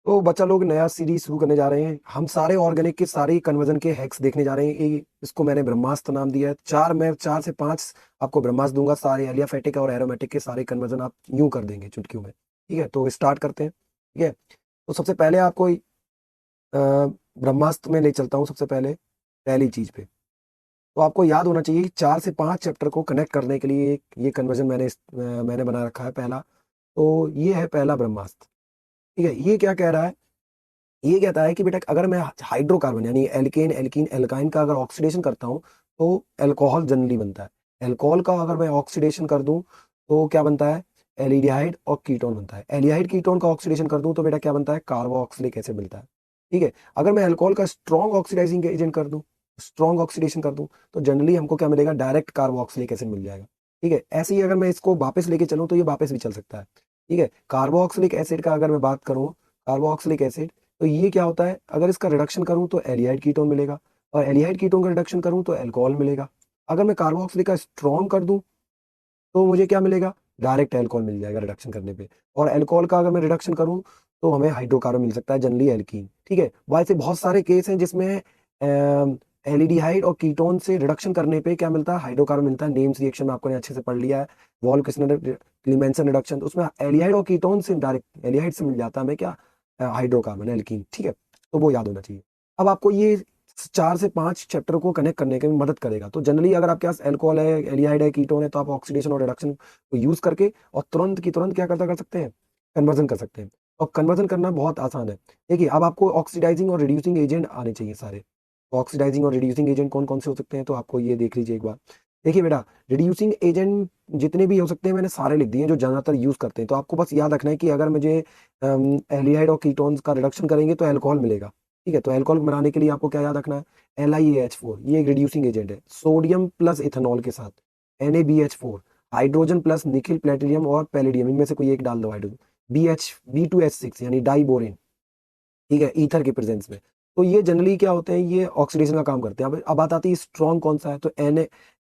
तो बच्चा लोग नया सीरीज शुरू करने जा रहे हैं। हम सारे ऑर्गेनिक के सारे कन्वर्जन के हैक्स देखने जा रहे हैं। इसको मैंने ब्रह्मास्त्र नाम दिया है। मैं 4 से 5 आपको ब्रह्मास्त्र दूंगा। सारे एलियाफेटिक और एरोमेटिक के सारे कन्वर्जन आप यूं कर देंगे चुटकियों में। ठीक है, तो स्टार्ट करते हैं। ठीक है, तो सबसे पहले आपको ब्रह्मास्त्र में ले चलता हूँ। सबसे पहले पहली चीज पे तो आपको याद होना चाहिए कि 4 से 5 चैप्टर को कनेक्ट करने के लिए ये कन्वर्जन मैंने बना रखा है। पहला तो ये है पहला ब्रह्मास्त्र। ठीक है, ये क्या कह रहा है? ये कहता है कि बेटा अगर मैं हाइड्रोकार्बन यानी एल्केन एल्कीन एल्काइन का अगर ऑक्सीडेशन करता हूँ तो अल्कोहल जनरली बनता है। अल्कोहल का अगर मैं ऑक्सीडेशन कर दूं तो क्या बनता है? एल्डिहाइड और कीटोन बनता है। एल्डिहाइड कीटोन का ऑक्सीडेशन कर दूं तो बेटा क्या बनता है? कार्बोक्सिलिक एसिड मिलता है। ठीक है, अगर मैं अल्कोहल का स्ट्रॉन्ग ऑक्सीडाइजिंग एजेंट कर दूं, स्ट्रॉन्ग ऑक्सीडेशन कर दूं, तो जनरली हमको क्या मिलेगा? डायरेक्ट कार्बोक्सिलिक एसिड मिल जाएगा। ठीक है, ऐसे ही अगर मैं इसको वापस लेके चलूं तो ये वापस भी चल सकता है। ठीक है, कार्बोक्सिलिक एसिड का अगर मैं बात करूं, कार्बोक्सिलिक एसिड, तो ये क्या होता है? अगर इसका रिडक्शन करूं तो एल्डिहाइड कीटोन मिलेगा, और एल्डिहाइड कीटोन का रिडक्शन करूं तो अल्कोहल मिलेगा। अगर मैं कार्बोक्सिलिक का स्ट्रॉन्ग कर दूं तो मुझे क्या मिलेगा? डायरेक्ट अल्कोहल मिल जाएगा रिडक्शन करने पे। और अल्कोहल का अगर मैं रिडक्शन करूं तो हमें हाइड्रोकार्बन मिल सकता है, जनरली एल्कीन। ठीक है, वैसे बहुत सारे केस हैं जिसमें एल्डिहाइड और कीटोन से रिडक्शन करने पे क्या मिलता है? हाइड्रोकार्बन मिलता है। नेम्स रिएक्शन में आपको अच्छे से पढ़ लिया है। वॉल क्लिमेंसन रिडक्शन, तो उसमें एल्डिहाइड और कीटोन से डायरेक्ट एल्डिहाइड से मिल जाता है हमें क्या? Hydrocarbon alkene. ठीक है, तो वो याद होना चाहिए। अब आपको ये 4 से 5 चैप्टर को कनेक्ट करने के में मदद करेगा। तो जनरली अगर आपके पास अल्कोहल है, एल्डिहाइड है, कीटोन है, तो आप ऑक्सीडेशन और रिडक्शन को यूज करके और तुरंत की तुरंत क्या करता कर सकते हैं? कन्वर्जन कर सकते हैं। और कन्वर्जन करना बहुत आसान है। देखिए, अब आपको ऑक्सीडाइजिंग और रिड्यूसिंग एजेंट आने चाहिए सारे। ऑक्सीडाइजिंग और रिड्यूसिंग एजेंट कौन कौन से हो सकते हैं, तो आपको ये देख लीजिए एक बार। देखिए बेटा, रिड्यूसिंग एजेंट जितने भी हो सकते हैं मैंने सारे लिख दिए हैं जो ज्यादातर यूज करते हैं। तो आपको बस याद रखना है कि अगर मुझे एल्डिहाइड और कीटोन्स का रिडक्शन करेंगे तो अल्कोहल मिलेगा। ठीक है, तो अल्कोहल बनाने के लिए आपको क्या याद रखना है? LiAH4, ये एक रिड्यूसिंग एजेंट है। सोडियम प्लस इथेनॉल के साथ NaBH4, hydrogen plus nickel platinum और पैलेडियम, इनमें से कोई एक डाल दो हाइड्रोजन। B2H6 यानी डाइबोरेन। ठीक है, ईथर के प्रेजेंस में। तो ये जनरली क्या होते हैं? ये ऑक्सीडेशन का काम करते हैं। अब बात आती है स्ट्रॉन्ग कौन सा है, तो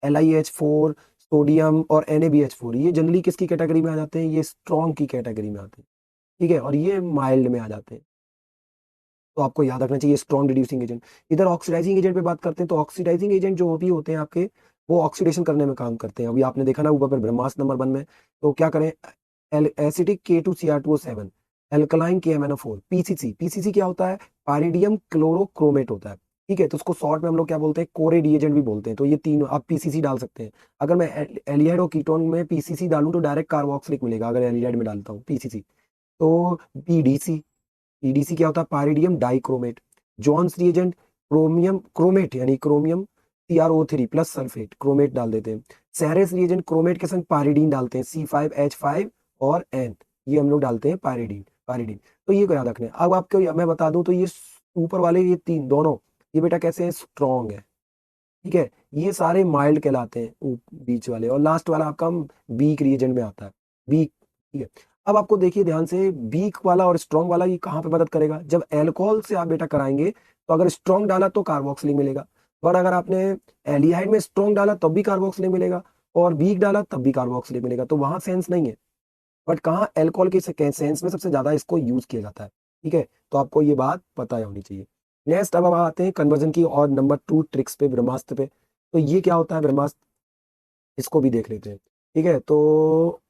LiH4, सोडियम और NaBH4, ये जनरली किसकी कैटेगरी में आ जाते हैं? ये स्ट्रॉन्ग की कैटेगरी में आते हैं। ठीक है, और ये माइल्ड में आ जाते हैं। तो आपको याद रखना चाहिए स्ट्रॉन्ग रिड्यूसिंग एजेंट। इधर ऑक्सीडाइजिंग एजेंट पे बात करते हैं, तो ऑक्सीडाइजिंग एजेंट जो भी होते हैं आपके, वो ऑक्सीडेशन करने में काम करते हैं। अभी आपने देखा ना ऊपर पर ब्रह्मास्त्र नंबर 1 में, तो क्या करें? Acidic K2Cr2O7, alkaline KMnO4, PCC. PCC क्या होता है? पाइरिडियम क्लोरोक्रोमेट होता है। ठीक है, तो उसको शॉर्ट में हम लोग क्या बोलते हैं? कोरे रिएजेंट भी बोलते हैं। तो ये तीन आप पीसीसी डाल सकते हैं। अगर मैं एलिहाइड और कीटोन में पीसीसी डालूं तो डायरेक्ट कार्बोक्सिलिक मिलेगा। अगर एलिहाइड में डालता हूँ पीसीसी तो पीडीसी। ईडीसी क्या होता है? Pyridinium dichromate. Jones reagent, chromium chromate यानी chromium CrO3 plus sulphate, chromate डाल देते हैं। सेरेस रिएजेंट, क्रोमेट के संग पाइरिडीन डालते हैं, C5H5 और N, ये हम लोग डालते हैं पाइरिडीन। पाइरिडीन, तो ये को याद रखना है। अब आपको मैं बता दूं तो ये ऊपर वाले ये तीन दोनों, ये बेटा कैसे हैं? स्ट्रॉन्ग है। ठीक है, ये सारे माइल्ड कहलाते हैं बीच वाले, और लास्ट वाला आपका वीक रिएजेंट में आता है। वीक। ठीक है, अब आपको देखिए ध्यान से, वीक वाला और स्ट्रॉन्ग वाला ये कहाँ पे मदद करेगा? जब अल्कोहल से आप बेटा कराएंगे तो अगर स्ट्रॉन्ग डाला तो कार्बोक्सिलिक मिलेगा, और अगर आपने एल्डिहाइड में स्ट्रॉन्ग डाला तब भी कार्बोक्सिलिक मिलेगा, और वीक डाला तब भी कार्बोक्सिलिक मिलेगा। तो वहां सेंस नहीं है। बट कहाँ अल्कोहल के सेंस में सबसे ज्यादा इसको यूज किया जाता है। ठीक है, तो आपको ये बात पता होनी चाहिए। नेक्स्ट, अब हम आते हैं कन्वर्जन की और नंबर 2 ट्रिक्स पे, ब्रह्मास्त्र पे। तो ये क्या होता है ब्रह्मास्त्र, इसको भी देख लेते हैं। ठीक है, तो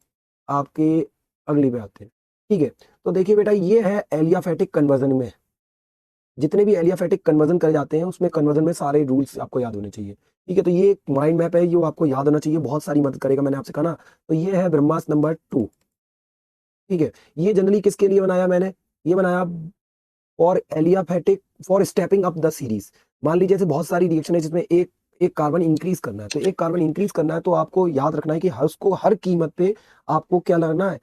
आपके अगली पे आते हैं। ठीक है, तो देखिए बेटा, ये है एलियाफेटिक कन्वर्जन में। जितने भी एलियाफेटिक कन्वर्जन करे जाते हैं उसमें कन्वर्जन में सारे रूल्स आपको याद होने चाहिए। ठीक है, तो ये एक माइंड मैप है जो आपको याद होना चाहिए, बहुत सारी मदद करेगा। मैंने आपसे कहा ना, तो ये है ब्रह्मास्त्र नंबर 2। ठीक है, ये जनरली किसके लिए बनाया मैंने? ये बनाया for aliphatic, for stepping up the series. मान लीजिए जैसे बहुत सारी रिएक्शन है जिसमें एक एक कार्बन इंक्रीज करना है, तो एक कार्बन इंक्रीज करना है तो आपको याद रखना है कि हर उसको हर कीमत पे आपको क्या लगना है?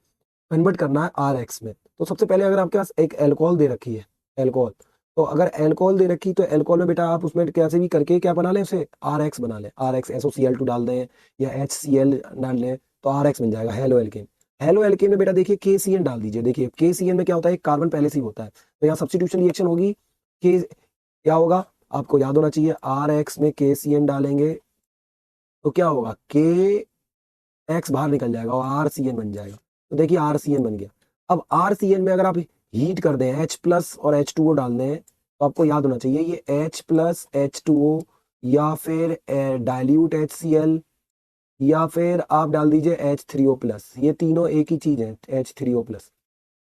कन्वर्ट करना है RX में। तो सबसे पहले अगर आपके पास एक एल्कोहल दे रखी है, एल्कोहल, तो अगर एल्कोहल दे रखी तो एल्कोहल में बेटा आप उसमें कैसे भी करके क्या बना लें? उसे RX बना लें। RX SOCl2 डाल दें या HCl डाल लें तो RX बन जाएगा, हेलो एल्केन। हेलो एल्केन में बेटा देखिए KCN डाल दीजिए। देखिए KCN में क्या होता है? एक कार्बन पहले से ही होता है, तो यहाँ सब्स्टिट्यूशन रिएक्शन होगी। के क्या होगा? आपको याद होना चाहिए, RX में KCN डालेंगे तो क्या होगा? KX बाहर निकल जाएगा और RCN बन जाएगा। तो देखिए RCN बन गया। अब RCN में अगर आप हीट कर दें H+ और H2O डाल दें, तो आपको याद होना चाहिए ये H+ H2O या फिर डाइल्यूट HCl या फिर आप डाल दीजिए H3O+, ये तीनों एक ही चीज है H3O+।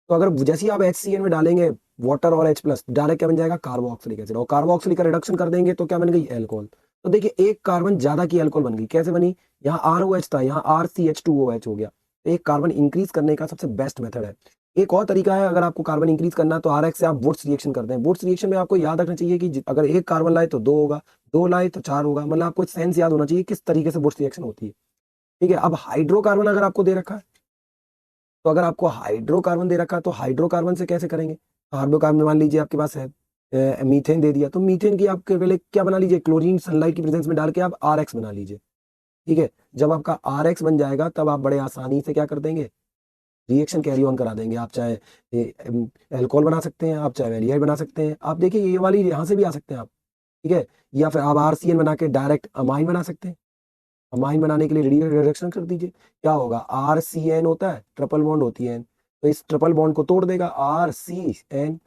तो अगर जैसे ही आप HCl में डालेंगे वाटर और H+, डायरेक्ट क्या बन जाएगा, कार्बोक्सिलिक एसिड, और कार्बोक्सिलिक का रिडक्शन कर देंगे तो क्या बन गई, एल्कोहल। तो देखिए एक कार्बन ज्यादा की एल्कोहल बन गई, कैसे बनी, यहाँ ROH था, यहाँ RCH2OH हो गया। तो एक कार्बन इंक्रीज करने का सबसे बेस्ट मेथड है। एक और तरीका है, अगर आपको कार्बन इंक्रीज करना है तो RX से आप वुड्स रिएक्शन करते हैं। वुड्स रिएक्शन में आपको याद रखना चाहिए कि अगर एक कार्बन लाए तो दो होगा, दो लाए तो चार होगा, मतलब आपको सेंस याद होना चाहिए किस तरीके से वुड्स रिएक्शन होती है। ठीक है, अब हाइड्रोकार्बन अगर आपको दे रखा है, तो अगर आपको हाइड्रोकार्बन दे रखा है तो हाइड्रोकार्बन से कैसे करेंगे, हाइड्रोकार्बन में मान लीजिए आपके पास है मीथेन दे दिया, तो मीथेन की आपके पहले क्या बना लीजिए, क्लोरीन सनलाइट की प्रेजेंस में डाल के आप RX बना लीजिए। ठीक है, जब आपका RX बन जाएगा तब आप बड़े आसानी से क्या कर देंगे, रिएक्शन कैरी ऑन करा देंगे। आप चाहे एल्कोहल बना सकते हैं, आप चाहे एल्डिहाइड बना सकते हैं, आप देखिए ये वाली यहाँ से भी आ सकते हैं आप। ठीक है, या फिर आप RCN बना के डायरेक्ट अमाइन बना सकते हैं। अमाइन बनाने के लिए रिडक्शन कर दीजिए, क्या होगा, RCN होता है, ट्रिपल बॉन्ड होती है, तो इस ट्रिपल बॉन्ड को तोड़ देगा, RCN,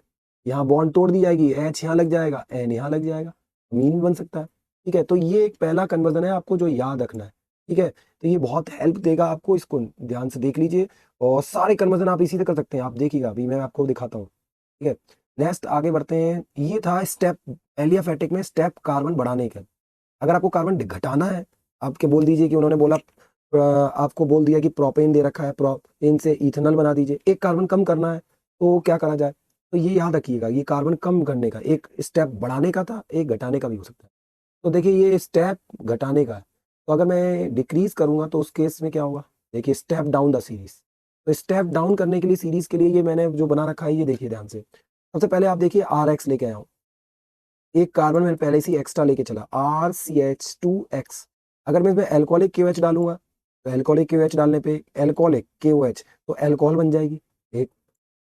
यहाँ बॉन्ड तोड़ दी जाएगी, H यहाँ लग जाएगा, N यहाँ लग जाएगा, अमीन बन सकता है। ठीक है, तो ये एक पहला कन्वर्जन है आपको जो याद रखना है। ठीक है, तो ये बहुत हेल्प देगा आपको, इसको ध्यान से देख लीजिए, और सारे कन्वर्जन आप इसी से कर सकते हैं, आप देखिएगा अभी मैं आपको दिखाता हूँ। ठीक है, नेक्स्ट आगे बढ़ते हैं, ये था स्टेप एलियाफेटिक में स्टेप कार्बन बढ़ाने का। अगर आपको कार्बन घटाना है, आपके बोल दीजिए कि उन्होंने बोला आपको बोल दिया कि प्रोपेन दे रखा है, प्रोपेन से इथेनॉल बना दीजिए, एक कार्बन कम करना है तो क्या करा जाए, तो ये याद रखिएगा, ये कार्बन कम करने का एक स्टेप बढ़ाने का था, एक घटाने का भी हो सकता है। तो देखिए ये स्टेप घटाने का है, तो अगर मैं डिक्रीज करूंगा तो उस केस में क्या होगा, देखिए स्टेप डाउन द सीरीज। तो स्टेप डाउन करने के लिए सीरीज के लिए ये मैंने जो बना रखा है, ये देखिए ध्यान से। सबसे पहले आप देखिए RX लेके आया हूँ, एक कार्बन मैंने पहले से एक्स्ट्रा लेके चला, RCH2X। अगर मैं इसमें एल्कोहलिक KOH डालूंगा, तो एल्कोहलिक KOH डालने पे एल्कोहलिक KOH, तो एल्कोहल बन जाएगी एक।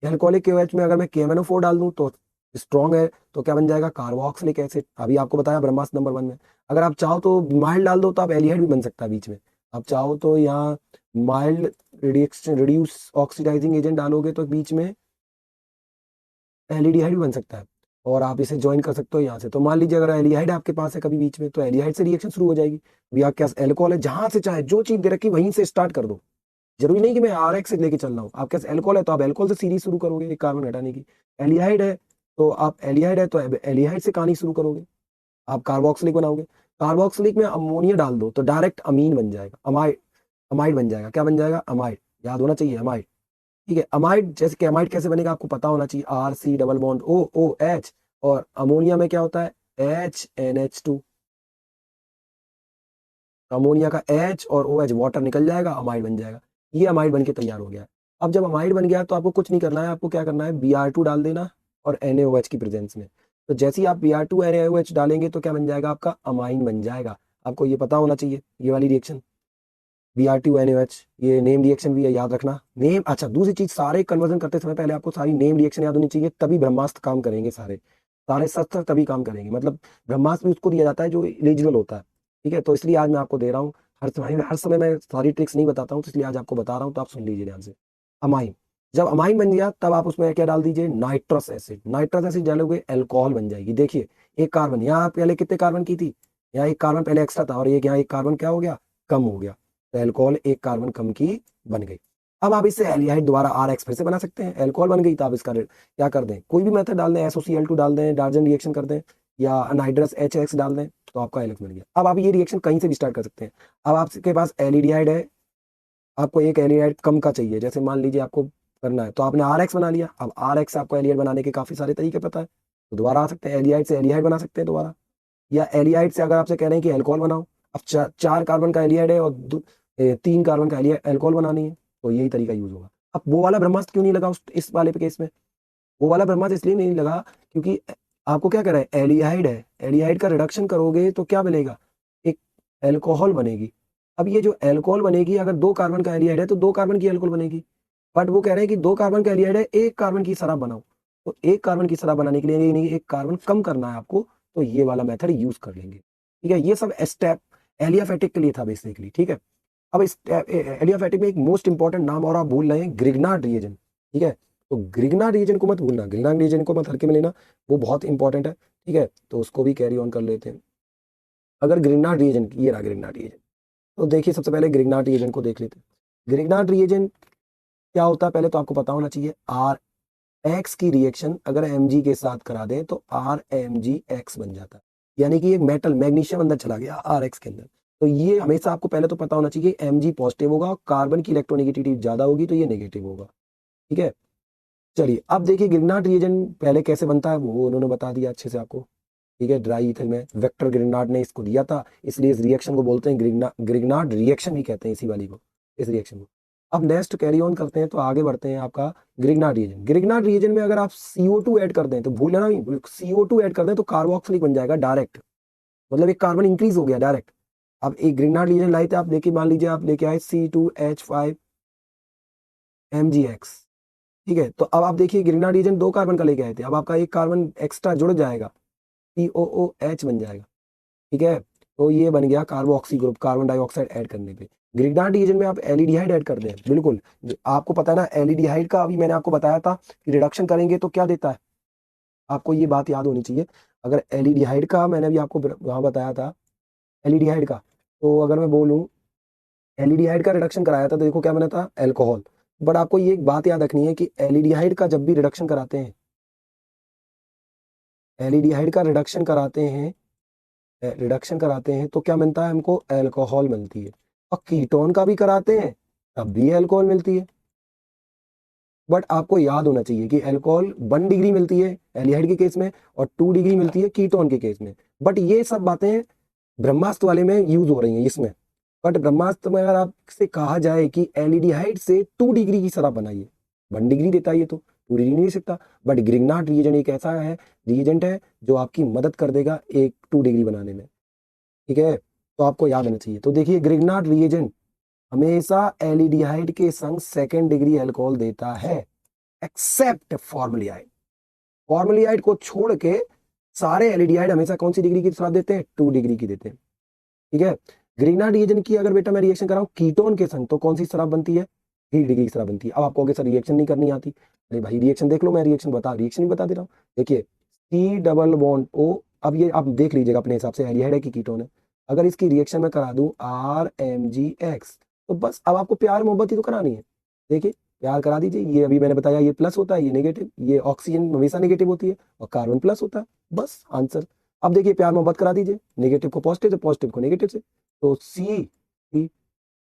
एल्कोहलिक KOH में अगर मैं KMnO4 डाल दूं तो स्ट्रॉन्ग है, तो क्या बन जाएगा, कार्बोक्सिलिक एसिड। अभी आपको बताया ब्रह्मास्त्र नंबर 1 में। अगर आप चाहो तो माइल्ड डाल दो, तो आप एल्डिहाइड भी बन सकता है बीच में। आप चाहो तो यहाँ माइल्ड रिड्यूस ऑक्सीडाइजिंग एजेंट डालोगे तो बीच में एल्डिहाइड भी बन सकता है, और आप इसे ज्वाइन कर सकते हो यहाँ से। तो मान लीजिए अगर एल्डिहाइड आपके पास है कभी बीच में, तो एल्डिहाइड से रिएक्शन शुरू हो जाएगी। अभी आपके पास एल्कोहल है, जहां से चाहे जो चीज दे रखी वहीं से स्टार्ट कर दो। जरूरी नहीं कि मैं RX से लेके चल रहा हूँ, आपके पास एल्कोहल है तो आप एल्कोहल से सीरीज शुरू करोगे एक कार्बन हटाने की। एल्डिहाइड है तो आप एल्डिहाइड है तो एल्डिहाइड से कहानी शुरू करोगे, आप कार्बोक्सिलिक बनाओगे। कार्बोक्सिलिक में अमोनिया डाल दो तो डायरेक्ट अमीन बन जाएगा, अमाइड, अमाइड बन जाएगा, क्या बन जाएगा, अमाइड, याद होना चाहिए अमाइड। ठीक है, अमाइड, जैसे कि अमाइड कैसे बनेगा आपको पता होना चाहिए, RC डबल बॉन्ड OOH, और अमोनिया में क्या होता है, HNH2। अमोनिया का H और OH वाटर निकल जाएगा, अमाइड बन जाएगा। ये अमाइड बन के तैयार हो गया है। अब जब अमाइड बन गया तो आपको कुछ नहीं करना है, आपको क्या करना है, Br2 डाल देना, और NaOH की प्रेजेंस में। तो जैसे ही आप Br2 NaOH डालेंगे तो क्या बन जाएगा, आपका अमाइन बन जाएगा। आपको ये पता होना चाहिए, ये वाली रिएक्शन Br2 NaOH, ये नेम रिएक्शन भी है, याद रखना नेम। अच्छा, दूसरी चीज, सारे कन्वर्जन करते समय पहले आपको सारी नेम रिएक्शन याद होनी चाहिए, तभी ब्रह्मास्त्र काम करेंगे, सारे सारे शस्त्र तभी काम करेंगे। मतलब ब्रह्मास्त्र भी उसको दिया जाता है जो एलिजिबल होता है। ठीक है, तो इसलिए आज मैं आपको दे रहा हूँ, हर समय मैं सारी ट्रिक्स नहीं बताता हूँ, तो इसलिए आज आपको बता रहा हूँ, तो आप सुन लीजिए ध्यान से। अमाइन, जब अमाइन बन गया तब आप उसमें क्या डाल दीजिए, नाइट्रस एसिड। नाइट्रस एसिड डालोगे एल्कोहल बन जाएगी। देखिए एक कार्बन, यहाँ पहले कितने कार्बन की थी, यहाँ एक कार्बन पहले एक्स्ट्रा था, और एक यहाँ एक कार्बन क्या हो गया, कम हो गया, तो एल्कोहल एक कार्बन कम की बन गई। अब आप इससे एल्डिहाइड दोबारा RX फिर से बना सकते हैं, एल्कोहल बन गई, तो आप इसका क्या कर दें, कोई भी मेथड डाल दें, SOCl2 डाल दें, डार्जन रिएक्शन कर दें, या अनाइड्रस HX डाल दें, तो आपका एल्क्स बन गया। अब आप ये रिएक्शन कहीं से भी स्टार्ट कर सकते हैं। अब आपके पास एल्डिहाइड है, आपको एक एल्डिहाइड कम का चाहिए, जैसे मान लीजिए आपको करना है, तो आपने RX बना लिया। अब RX से आपको एल्डिहाइड बनाने के काफी सारे तरीके पता है, तो दोबारा आ सकते हैं, एल्डिहाइड से एल्डिहाइड बना सकते हैं दोबारा। या एल्डिहाइड से अगर आपसे कह रहे हैं कि अल्कोहल बनाओ, अब चार कार्बन का एल्डिहाइड है और 3 कार्बन का अल्कोहल बनानी है, तो यही तरीका यूज होगा। अब वो वाला ब्रह्मास्त्र क्यों नहीं लगा इस वाले पे केस में, वो वाला ब्रह्मास्त्र इसलिए नहीं लगा क्योंकि आपको क्या करा है, एल्डिहाइड है, एल्डिहाइड का रिडक्शन करोगे तो क्या बनेगा, एक एल्कोहल बनेगी। अब ये जो एल्कोहल बनेगी, अगर 2 कार्बन का एल्डिहाइड है तो 2 कार्बन की एल्कोहल बनेगी, बट वो कह रहे हैं कि 2 कार्बन का एल्डिहाइड है, 1 कार्बन की शराब बनाओ। तो 1 कार्बन की शराब बनाने के लिए ये नहीं, 1 कार्बन कम करना है आपको, तो ये वाला मेथड यूज कर लेंगे। ठीक है, ये सब स्टेप एलियाफेटिक के लिए था बेसिकली। ठीक है, अब इस एलियाफेटिक में एक मोस्ट इंपॉर्टेंट नाम और आप भूल रहे हैं, ग्रिग्नार्ड रिएजेंट। ठीक है, तो ग्रिग्नार्ड रिएजेंट को मत भूलना, ग्रिग्नार्ड रिएजेंट को मत हल्के में लेना, वो बहुत इंपॉर्टेंट है। ठीक है, तो उसको भी कैरी ऑन कर लेते हैं। अगर ग्रिग्नार्ड रिएजेंट, ये रहा ग्रिग्नार्ड रिएजेंट, तो देखिए सबसे पहले ग्रिग्नार्ड रिएजेंट को देख लेते हैं। ग्रिग्नार्ड रिएजेंट क्या होता है पहले तो आपको पता होना चाहिए। आर एक्स की रिएक्शन अगर एम जी के साथ करा दें तो आर एम जी एक्स बन जाता है, यानी कि एक मेटल मैग्नीशियम अंदर चला गया आर एक्स के अंदर। तो ये हमेशा आपको पहले तो पता होना चाहिए कि एम जी पॉजिटिव होगा, कार्बन की इलेक्ट्रोनेगेटिविटी ज्यादा होगी तो ये नेगेटिव होगा। ठीक है, चलिए अब देखिए ग्रिग्नार्ड रिएजेंट पहले कैसे बनता है वो उन्होंने बता दिया अच्छे से आपको। ठीक है, ड्राई ईथर में वेक्टर ग्रिग्नार्ड ने इसको दिया था, इसलिए इस रिएक्शन को बोलते हैं ग्रिग्नार्ड रिएक्शन ही कहते हैं इसी वाली को, इस रिएक्शन को। अब नेक्स्ट कैरी ऑन करते हैं, तो आगे बढ़ते हैं आपका ग्रिग्नार्ड रिएजेंट। ग्रिग्नार्ड रिएजेंट में अगर आप CO2 ऐड कर दें तो भूलना नहीं, CO2 ऐड कर दें तो कार्बोक्सिलिक बन जाएगा डायरेक्ट, मतलब एक कार्बन इंक्रीज हो गया डायरेक्ट। अब एक ग्रिग्नार्ड रिएजेंट लाए थे आप, देखिए मान लीजिए आप लेके आए C2H5MgX। ठीक है, तो अब आप देखिए ग्रिग्नार्ड रिएजेंट 2 कार्बन का लेके आए थे, अब आपका एक कार्बन एक्स्ट्रा जुड़ जाएगा, COOH बन जाएगा। ठीक है, तो ये बन गया carboxy group, carbon dioxide add करने पे। ग्रिग्नार्ड रिएजेंट में आप एल्डिहाइड ऐड कर दें, बिल्कुल आपको पता है ना एल्डिहाइड का, अभी मैंने आपको बताया था कि रिडक्शन करेंगे तो क्या देता है, आपको ये बात याद होनी चाहिए। अगर एल्डिहाइड का मैंने अभी आपको वहां बताया था, एल्डिहाइड का, तो अगर मैं बोलूं एल्डिहाइड का रिडक्शन कराया था तो देखो क्या बना था, एल्कोहल। बट आपको ये एक बात याद रखनी है कि एल्डिहाइड का जब भी रिडक्शन कराते हैं, एल्डिहाइड का रिडक्शन कराते हैं तो क्या मिलता है हमको, अल्कोहल मिलती है। और कीटोन का भी कराते हैं तब भी अल्कोहल मिलती है। बट आपको याद होना चाहिए कि अल्कोहल 1 डिग्री मिलती है एल्डिहाइड के केस में और 2 डिग्री मिलती है कीटोन के केस में। बट ये सब बातें ब्रह्मास्त्र वाले में यूज हो रही हैं इसमें। बट ब्रह्मास्त्र में अगर आपसे कहा जाए कि एल्डिहाइड से 2 डिग्री की शराब बनाइए, 1 डिग्री देता है ये तो 2 डिग्री नहीं दे सकता। बट ग्रिग्नार्ड रिएजेंट एक ऐसा है रिएजेंट है जो आपकी मदद कर देगा एक 2 डिग्री बनाने में। ठीक है, तो आपको याद होना चाहिए। तो देखिए ग्रिग्नार्ड रिएजेंट हमेशा एल्डिहाइड के संग 2nd डिग्री अल्कोहल देता है, एक्सेप्ट फॉर्मलिहाइड। फॉर्मलिहाइड को छोड़ के सारे एल्डिहाइड हमेशा कौन सी डिग्री की शराब देते हैं, 2 डिग्री की देते हैं। ठीक है, ग्रिग्नार्ड रिएजेंट की अगर बेटा मैं रिएक्शन कराऊं कीटोन के संग तो कौन सी शराब बनती है, 3 डिग्री की शराब बनती है। अब आपको आगे सर रिएक्शन नहीं करनी आती, अरे भाई रिएक्शन देख लो, मैं रिएक्शन ही बता दे रहा हूँ। देखिए C डबल बॉन्ड O, अब ये आप देख लीजिएगा अपने हिसाब से एल्डिहाइड है कि कीटोन है। अगर इसकी रिएक्शन में करा दूं RMgX, तो बस अब आपको प्यार मोहब्बत ही तो करानी है। देखिए प्यार करा दीजिए, ये अभी मैंने बताया ये प्लस होता है, ये नेगेटिव, ये ऑक्सीजन हमेशा नेगेटिव होती है और कार्बन प्लस होता है, बस आंसर। अब देखिए प्यार मोहब्बत करा दीजिए, नेगेटिव को पॉजिटिव से, पॉजिटिव को नेगेटिव से, तो सी।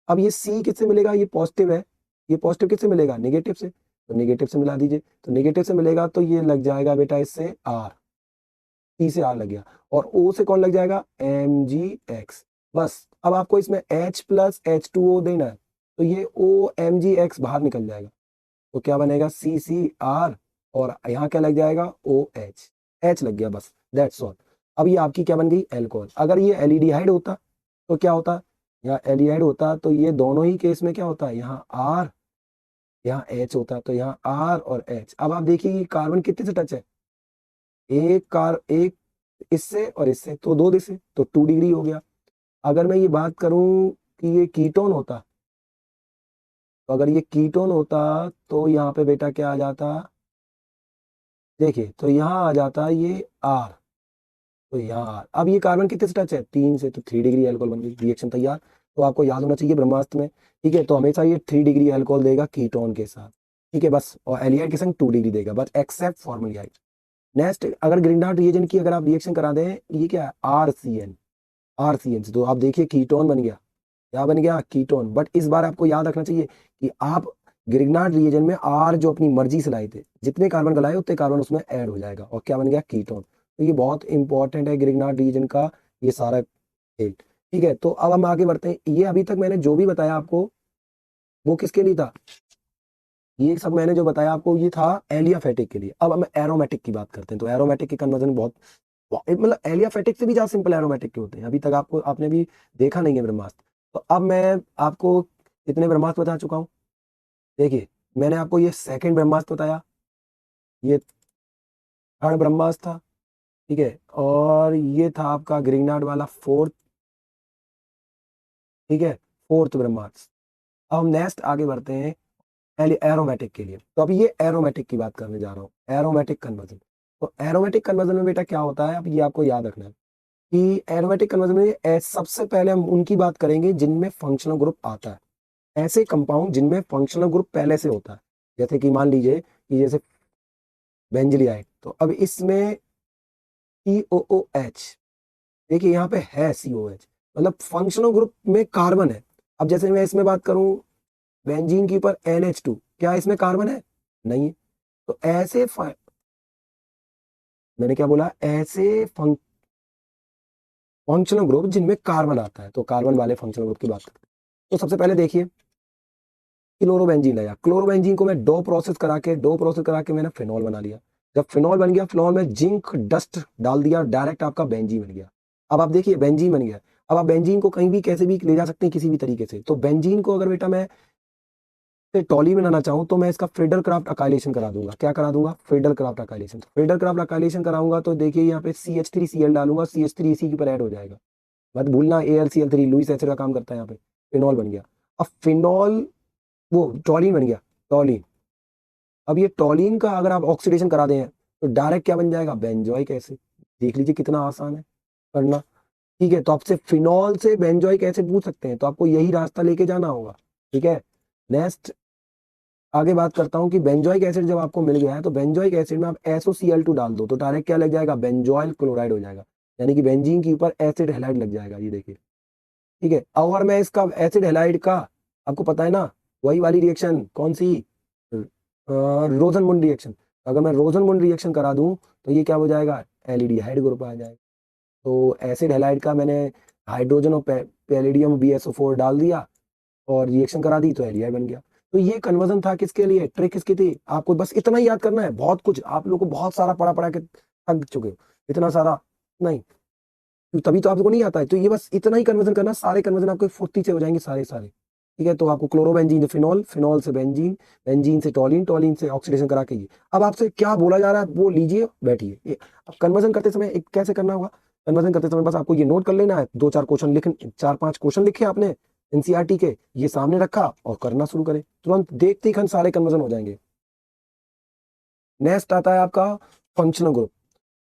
अब ये सी किससे मिलेगा, ये पॉजिटिव है, ये पॉजिटिव किससे मिलेगा, नेगेटिव से, तो नेगेटिव से मिला दीजिए, तो नेगेटिव से मिलेगा तो ये लग जाएगा बेटा इससे आर, टी से आर लग गया, और ओ से कौन लग जाएगा, MgX। बस अब आपको इसमें H+H2O देना है, तो ये OMgX बाहर निकल जाएगा, तो क्या बनेगा CCr, और यहाँ क्या लग जाएगा OH, H लग गया, बस दैट्स ऑल। अब ये आपकी क्या बन गई, एल्कोहल। अगर ये एल्डिहाइड होता तो क्या होता, यहाँ एल्डिहाइड होता तो ये दोनों ही केस में क्या होता है, यहाँ R यहाँ H होता, तो यहाँ R और H। अब आप देखिए कि कार्बन कितने से टच है, एक इससे और इससे, तो 2 दिशे, तो 2 डिग्री हो गया। अगर मैं ये बात करूं कि ये कीटोन होता, तो अगर ये कीटोन होता तो यहाँ पे बेटा क्या आ जाता, देखिए तो यहाँ आ जाता ये R, तो यहाँ R। अब ये कार्बन कितने से टच है, 3 से, तो 3 डिग्री अल्कोहल बन गई, रिएक्शन तैयार। तो आपको याद होना चाहिए ब्रह्मास्त्र में। ठीक है, तो हमेशा ये 3 डिग्री अल्कोहल देगा कीटोन के साथ। ठीक है बस, और एल्डिहाइड के संग 2 डिग्री देगा बस, एक्सेप्ट फॉर्मलिहाइड। नेक्स्ट अगर ग्रिग्नार्ड रिएजेंट की अगर आप रिएक्शन करा दें, ये क्या है RCN से, तो आप देखिए कीटोन बन गया, क्या बन गया, कीटोन। बट इस बार आपको याद रखना चाहिए कि आप ग्रिग्नार्ड रिएजेंट में R जो अपनी मर्जी से लाए थे, जितने कार्बन गलाए उतने कार्बन उसमें ऐड हो जाएगा, और क्या बन गया, कीटोन। तो ये बहुत इंपॉर्टेंट है ग्रिग्नार्ड रिएजेंट का ये सारा खेल। ठीक है, तो अब हम आगे बढ़ते हैं। ये अभी तक मैंने जो भी बताया आपको वो किसके लिए था, ये सब मैंने जो बताया आपको ये था एलियाफेटिक के लिए। अब हम एरोमेटिक की बात करते हैं, तो एरोमेटिक के कन्वर्जन बहुत, मतलब एलियाफेटिक से भी ज्यादा सिंपल एरोमेटिक के होते हैं। अभी तक आपको आपने भी देखा नहीं है ब्रह्मास्त्र। तो अब मैं आपको कितने ब्रह्मास्त्र बता चुका हूँ, देखिए मैंने आपको ये 2nd ब्रह्मास्त्र बताया, ये 3rd ब्रह्मास्त्र था। ठीक है, और ये था आपका ग्रिग्नार्ड वाला 4th। ठीक है, 4th ब्रह्मास्त्र। अब हम नेक्स्ट आगे बढ़ते हैं, एरोमेटिक के लिए। तो अब ये एरोमेटिक की बात करने जा रहा हूँ, एरोमेटिक कन्वर्जन। तो एरोमेटिक कन्वर्जन में बेटा क्या होता है, अब ये आपको याद रखना है कि एरोमेटिक कन्वर्जन में सबसे पहले हम उनकी बात करेंगे जिनमें फंक्शनल ग्रुप आता है, ऐसे कंपाउंड जिनमें फंक्शनल ग्रुप पहले से होता है। जैसे कि मान लीजिए कि जैसे बेंजलियाइड, तो अब इसमें COOH, देखिए यहाँ पे है COH, मतलब फंक्शनल ग्रुप में कार्बन है। अब जैसे मैं इसमें बात करूं बेंजीन के ऊपर NH2, क्या इसमें कार्बन है? नहीं है। तो ऐसे मैंने क्या बोला, ऐसे फंक्शनल ग्रुप जिनमें कार्बन आता है, तो कार्बन वाले फंक्शनल ग्रुप की बात करते हैं। तो सबसे पहले देखिए क्लोरोबेंजीन लाया, क्लोरोबेंजीन को मैं डो प्रोसेस करा के मैंने फिनॉल बना लिया। जब फिनॉल बन गया, फिनॉल में जिंक डस्ट डाल दिया, डायरेक्ट आपका बेंजीन बन गया। अब आप देखिए बेंजीन बन गया। अब आप बेंजीन को कहीं भी कैसे भी ले जा सकते हैं, किसी भी तरीके से। तो बेंजीन को अगर बेटा मैं टॉली बनाना चाहूँ तो मैं इसका फ्रीडल क्राफ्ट अकाइलेशन करा दूंगा। क्या करा दूंगा? Friedel Crafts acylation. Friedel Crafts acylation कराऊंगा तो देखिए यहाँ पे CH3Cl डालूंगा, CH3 इसी के ऊपर ऐड हो जाएगा। मत भूलना AlCl3 लुईस एसिड का काम करता है यहाँ पे। फिनॉल बन गया। अब फिनॉल, वो टॉलिन बन गया, टॉलिन। अब ये टॉलिन का अगर आप ऑक्सीडेशन करा दें तो डायरेक्ट क्या बन जाएगा? Benzoic acid. देख लीजिए कितना आसान है करना। ठीक है, तो आपसे फिनॉल से बेंजोइक एसिड पूछ सकते हैं, तो आपको यही रास्ता लेके जाना होगा। ठीक है, नेक्स्ट आगे बात करता हूँ कि बेंजोइक एसिड जब आपको मिल गया है तो बेंजोइक एसिड में आप SOCl2 डाल दो तो डायरेक्ट क्या लग जाएगा? बेंजोइल क्लोराइड हो जाएगा। यानी कि बेंजीन के ऊपर एसिड हैलाइड लग जाएगा, ये देखिए। ठीक है, और मैं इसका एसिड हैलाइड का, आपको पता है ना वही वाली रिएक्शन कौन सी, रोजनमुंड रिएक्शन। अगर मैं रोजनमुंड रिएक्शन करा दूं तो ये क्या हो जाएगा? एल्डिहाइड ग्रुप आ जाएगा। तो एसिड हैलाइड का मैंने हाइड्रोजन और पैलेडियम BSO4 डाल दिया और रिएक्शन करा दी तो एल्डिहाइड बन गया। तो ये कन्वर्जन था किसके लिए, ट्रिक किसकी थी? आपको बस इतना ही याद करना है। बहुत कुछ आप लोगों को बहुत सारा पढ़ा पढ़ा के थक चुके हो, इतना सारा नहीं, तो तभी तो आपको नहीं आता है। तो ये बस इतना ही कन्वर्जन करना, सारे कन्वर्जन आपको फुर्ती से हो जाएंगे सारे सारे। ठीक है, तो आपको क्लोरोबेंजीन से फिनॉल, फिनॉल से बेंजीन, बेंजीन से टॉलिन, टॉलिन से ऑक्सीडेशन करा के ये। अब आपसे क्या बोला जा रहा है वो लीजिए, बैठिए। अब कन्वर्जन करते समय एक कैसे करना होगा, कन्वर्जन करते समय बस आपको ये नोट कर लेना है, दो चार क्वेश्चन लिख, 4-5 क्वेश्चन लिखे आपने NCERT के, ये सामने रखा और करना शुरू करें, तुरंत देखते ही खन सारे कन्वर्जन हो जाएंगे। नेक्स्ट आता है आपका functional group.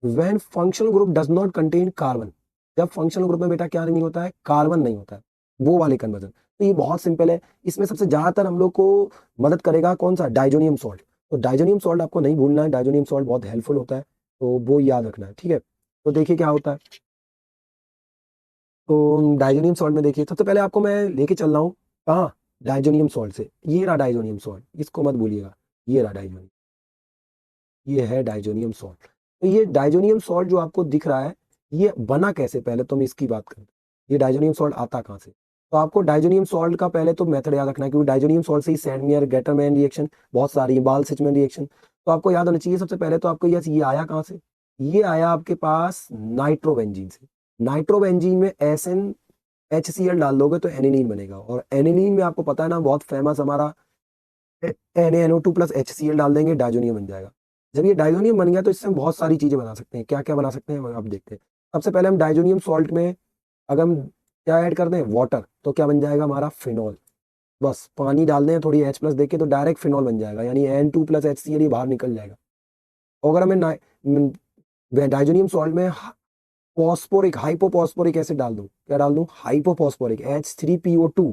When functional group does not contain carbon, जब फंक्शनल ग्रुप में बेटा क्या नहीं होता है? कार्बन नहीं होता है, वो वाले कन्वर्जन। तो ये बहुत सिंपल है। इसमें सबसे ज्यादातर हम लोग को मदद करेगा कौन सा? Diazonium salt. तो डाइजोनियम सॉल्ट आपको नहीं भूलना है, डाइजोनियम सॉल्ट बहुत हेल्पफुल होता है, तो वो याद रखना है। ठीक है, तो देखिए क्या होता है। तो डाइजोनियम सॉल्ट में देखिए सबसे पहले आपको मैं लेके चल रहा हूँ कहाँ? डाइजोनियम सॉल्ट से। ये रहा डाइजोनियम सॉल्ट, इसको मत भूलिएगा, ये रहा डाइजोनियम, ये है डाइजोनियम सॉल्ट। तो ये डाइजोनियम सॉल्ट जो आपको दिख रहा है, ये बना कैसे, पहले तो हम इसकी बात करें। ये डाइजोनियम सॉल्ट आता कहाँ से? तो आपको डाइजोनियम सॉल्ट का पहले तो मेथड याद रखना है, क्योंकि डाइजोनियम सॉल्ट से ही सैंडमेयर, गेटरमैन रिएक्शन, बहुत सारी बाल सिचमैन रिएक्शन, तो आपको याद होना चाहिए। सबसे पहले तो आपको ये आया कहाँ से? ये आया आपके पास नाइट्रोबेंजीन से। नाइट्रोबेंजीन में SnHCl डाल दोगे तो एनिलीन बनेगा, और एनिलीन में आपको पता है ना बहुत फेमस हमारा NaNO2 प्लस HCl डाल देंगे, डाइजोनियम बन जाएगा। जब ये डाइजोनियम बन गया तो इससे हम बहुत सारी चीजें बना सकते हैं। क्या क्या बना सकते हैं अब देखते हैं। सबसे पहले हम डाइजोनियम सॉल्ट में अगर हम क्या ऐड कर दें? वाटर, तो क्या बन जाएगा हमारा? फिनॉल। बस पानी डाल दें थोड़ी H प्लस देके तो डायरेक्ट फिनॉल बन जाएगा, यानी N2 प्लस HCl ये बाहर निकल जाएगा। और अगर हमें डाइजोनियम सॉल्ट में फॉस्फोरिक, हाइपोफॉस्फोरिक एसिड डाल दूं, क्या डाल दूं? हाइपोफॉस्फोरिक H3PO2,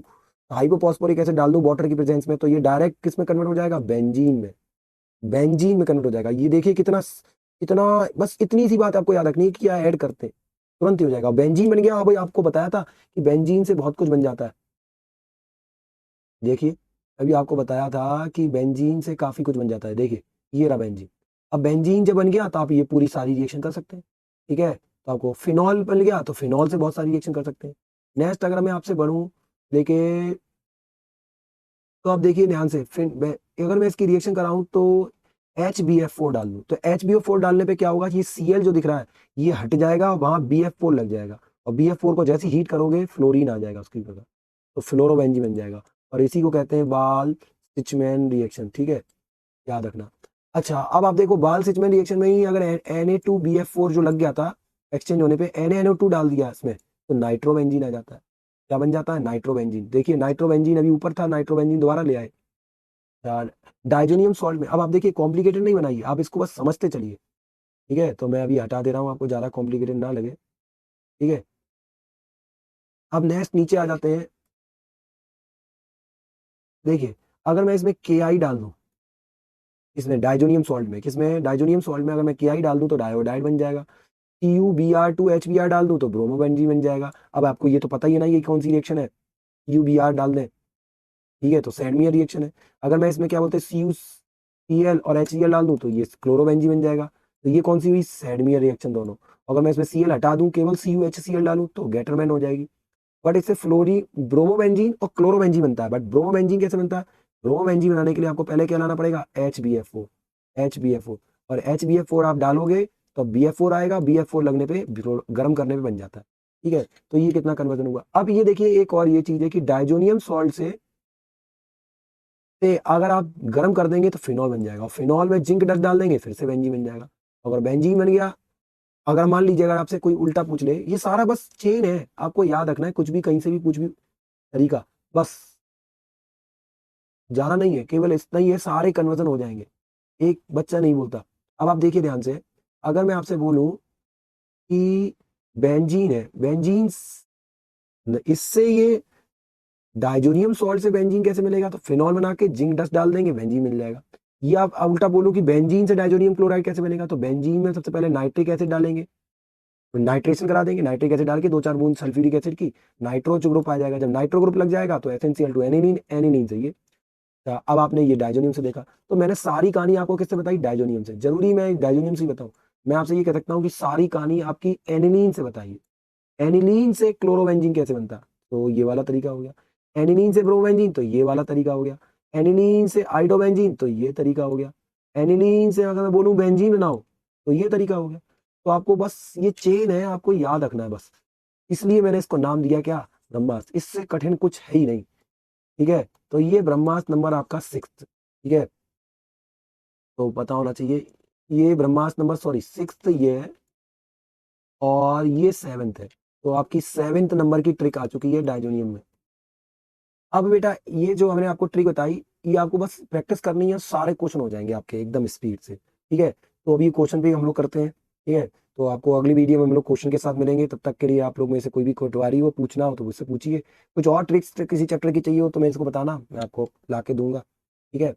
हाइपोफॉस्फोरिक एसिड डाल दूं वाटर की प्रेजेंस में, तो ये डायरेक्ट किस में कन्वर्ट हो जाएगा? बेंजीन में। बेंजीन में कन्वर्ट हो जाएगा। ये देखिए कितना कितना, बस इतनी सी बात आपको याद रखनी है कि क्या ऐड करते हैं, तुरंत ही हो जाएगा, बेंजीन बन गया। हाँ भाई, आपको बताया था कि बेंजीन से बहुत कुछ बन जाता है। देखिए अभी आपको बताया था कि बेंजीन से काफी कुछ बन जाता है। देखिए ये रहा बेंजीन। अब बेंजीन जब बन गया तो आप ये पूरी सारी रिएक्शन कर सकते हैं। ठीक है, तो आपको फिनॉल बन गया तो फिनॉल से बहुत सारी रिएक्शन कर सकते हैं। नेक्स्ट अगर मैं आपसे बढ़ूं लेके, तो आप देखिए ध्यान से, फिर अगर मैं इसकी रिएक्शन कराऊं तो HbF4 डाल दूं, तो HbF4 डालने पे क्या होगा कि ये Cl जो दिख रहा है ये हट जाएगा और वहां BF4 लग जाएगा, और BF4 को जैसे हीट करोगे फ्लोरीन आ जाएगा उसकी जगह, तो फ्लोरोबेंजीन बन जाएगा। और इसी को कहते हैं बाल सिचमैन रिएक्शन। ठीक है, याद रखना। अच्छा, अब आप देखो बाल सिचमैन रिएक्शन में ही अगर Na2BF4 जो लग गया था, एक्सचेंज होने पे NaNO2 डाल दिया इसमें, तो नाइट्रोबेंजीन आ जाता है। क्या बन जाता है? नाइट्रोबेंजीन। देखिए नाइट्रोबेंजीन अभी ऊपर था, नाइट्रोबेंजीन दोबारा ले आए, डाइजोनियम सॉल्ट में अब आप देखिए कॉम्प्लिकेटेड नहीं बनाइए, आप इसको बस समझते चलिए, ठीक है। तो मैं अभी हटा दे रहा हूँ, आपको ज़्यादा कॉम्प्लिकेटेड ना लगे, ठीक है। अब नेक्स्ट नीचे आ जाते हैं। देखिए, अगर मैं इसमें के आई डाल दूँ, इसमें डाइजोनियम सॉल्ट में, किसमें, डाइजोनियम सॉल्ट में अगर मैं के आई डाल दूँ तो डायोडाइड बन जाएगा। CuBr2HBr डाल दूँ तो ब्रोमोबेंजीन बन जाएगा। अब आपको ये तो पता ही है ना ये कौन सी रिएक्शन है, UBr डाल दें, ठीक है, तो सैडमियर रिएक्शन है। अगर मैं इसमें क्या बोलते हैं CuCl और HCl डाल दूं तो ये क्लोरोबेंजीन बन जाएगा। तो ये कौन सी हुई, सैडमियर रिएक्शन दोनों। अगर मैं इसमें Cl हटा दूं, केवल CuHCl डालूं तो गेटरमैन हो जाएगी। बट इससे फ्लोरी ब्रोमोबेंजीन और क्लोरोबेंजीन बनता है। बट ब्रोमोबेंजीन कैसे बनता है, ब्रोमोबेंजीन बनाने के लिए आपको पहले क्या लाना पड़ेगा, HBFO। और HBF4 आप डालोगे तो BF4 आएगा, BF4 लगने पे गर्म करने पे बन जाता है, ठीक है। तो ये कितना कन्वर्जन हुआ। अब ये देखिए एक और ये चीज है कि डाइजोनियम सॉल्ट से अगर आप गर्म कर देंगे तो फिनॉल बन जाएगा, और फिनॉल में जिंक डस्ट डाल देंगे फिर से बेंजीन बन जाएगा। अगर बेंजीन बन गया, अगर मान लीजिए अगर आपसे कोई उल्टा पूछ ले, ये सारा बस चेन है, आपको याद रखना है, कुछ भी कहीं से भी कुछ भी तरीका, बस ज्यादा नहीं है, केवल इतना ही है, सारे कन्वर्जन हो जाएंगे, एक बच्चा नहीं बोलता। अब आप देखिए ध्यान से, अगर मैं आपसे बोलूं कि बेंजीन है, बेंजीन इससे ये डाइजोनियम सॉल्ट से बेंजीन कैसे मिलेगा, तो फिनॉल बना के जिंक डस्ट डाल देंगे, बेंजीन मिल जाएगा। ये आप उल्टा बोलो कि बेंजीन से डाइजोनियम क्लोराइड कैसे बनेगा, तो बेंजीन में सबसे पहले नाइट्रिक एसिड डालेंगे, नाइट्रेशन करा देंगे, नाइट्रिक एसिड डाल के 2-4 बूंद सल्फ्यूरिक एसिड की, नाइट्रो ग्रुप आ जाएगा। जब नाइट्रो ग्रुप लग जाएगा तो SnCl2 एनिलीन, एनिलीन चाहिए। अब आपने ये डाइजोनियम से देखा, तो मैंने सारी कहानी आपको किससे बताई, डाइजोनियम से। जरूरी मैं डाइजोनियम से ही बताऊं, मैं आपसे ये कह सकता हूँ कि सारी कहानी आपकी एनिलीन से बताइए। एनिलीन से क्लोरोबेंजीन कैसे बनता, तो ये वाला तरीका हो गया। एनिलीन से ब्रोमोबेंजीन तो ये वाला तरीका हो गया। एनिलीन से आइडोबेंजीन तो ये तरीका हो गया। एनिलीन से अगर मैं बोलूं बेंजीन बनाओ तो ये तरीका हो गया। तो आपको बस ये चेन है, आपको याद रखना है बस, इसलिए मैंने इसको नाम दिया क्या, ब्रह्मास्त्र। इससे कठिन कुछ है ही नहीं, ठीक है। तो ये ब्रह्मास्त्र नंबर आपका 6, ठीक है, तो पता होना चाहिए। ये ब्रह्मास्त्र नंबर, सॉरी 6 ये है, और ये 7th है। तो आपकी 7th नंबर की ट्रिक आ चुकी है डाइजोनियम में। अब बेटा ये जो हमने आपको ट्रिक बताई, ये आपको बस प्रैक्टिस करनी है, सारे क्वेश्चन हो जाएंगे आपके एकदम स्पीड से, ठीक है। तो अभी क्वेश्चन पे हम लोग करते हैं, ठीक है। तो आपको अगली वीडियो में हम लोग क्वेश्चन के साथ मिलेंगे, तब तक के लिए आप लोग में से कोई भी कोटवारी हो, पूछना हो तो मुझसे पूछिए। कुछ और ट्रिक्स किसी चैप्टर की चाहिए हो तो मैं इसको बताना, मैं आपको ला के दूंगा, ठीक है।